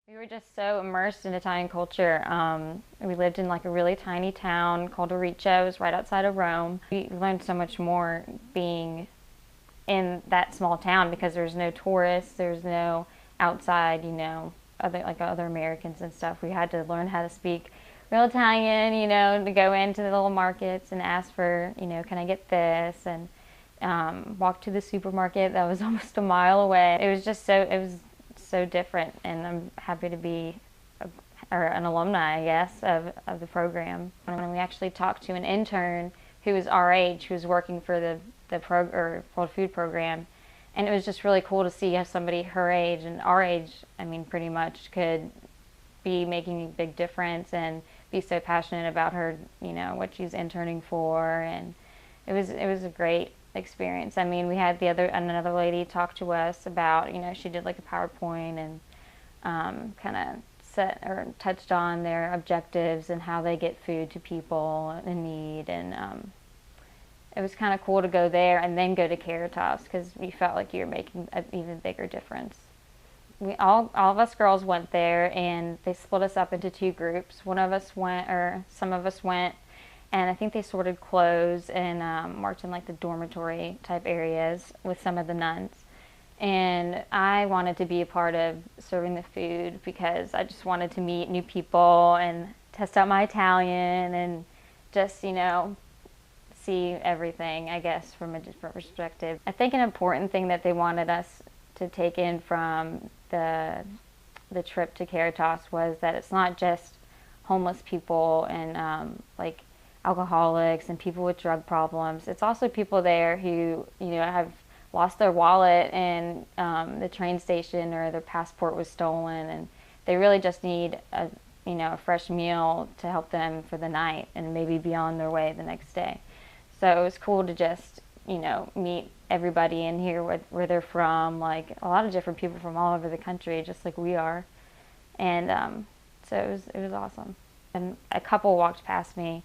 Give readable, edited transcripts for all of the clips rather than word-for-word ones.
We were just so immersed in Italian culture. We lived in like a really tiny town called Aricia. It was right outside of Rome. We learned so much more being in that small town because there's no tourists, there's no outside, other Americans and stuff. We had to learn how to speak real Italian, to go into the little markets and ask for, can I get this? And walk to the supermarket that was almost a mile away. It was so different, and I'm happy to be an alumni, I guess, of the program. When we actually talked to an intern who was our age, who was working for the World Food Program, and it was just really cool to see how somebody her age and our age, I mean, pretty much could be making a big difference and be so passionate about her, what she's interning for, and it was a great experience. I mean, we had another lady talk to us about, she did like a PowerPoint and kind of set or touched on their objectives and how they get food to people in need, and it was kind of cool to go there and then go to Caritas because we felt like you were making an even bigger difference. All of us girls went there, and they split us up into two groups. Some of us went, and I think they sorted clothes and worked in like the dormitory type areas with some of the nuns. And I wanted to be a part of serving the food because I just wanted to meet new people and test out my Italian and just, see everything, I guess, from a different perspective. I think an important thing that they wanted us to take in from the trip to Caritas was that it's not just homeless people and like alcoholics and people with drug problems. It's also people there who, have lost their wallet in the train station, or their passport was stolen, and they really just need a fresh meal to help them for the night and maybe be on their way the next day. So it was cool to just, meet everybody and hear where they're from, like a lot of different people from all over the country, just like we are. And so it was awesome. And a couple walked past me,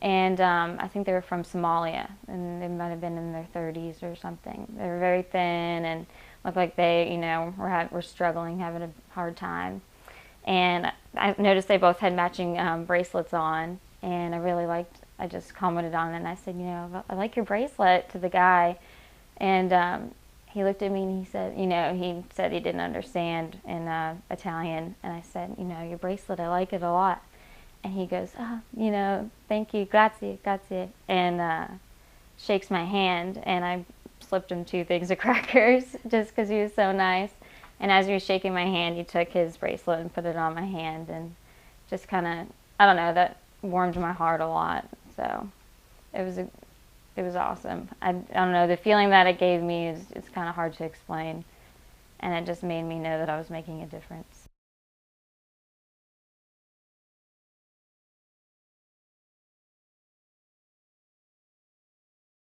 and I think they were from Somalia, and they might have been in their 30s or something. They were very thin and looked like they, were struggling, having a hard time. And I noticed they both had matching bracelets on, and I just commented on it, and I said, I like your bracelet, to the guy. And he looked at me and he said, he didn't understand in Italian. And I said, your bracelet, I like it a lot. And he goes, oh, thank you, grazie, grazie. And shakes my hand, and I slipped him 2 things of crackers just because he was so nice. And as he was shaking my hand, he took his bracelet and put it on my hand, and just kind of, I don't know, that warmed my heart a lot. So it was awesome. I don't know, the feeling that it gave me is kind of hard to explain, and it just made me know that I was making a difference.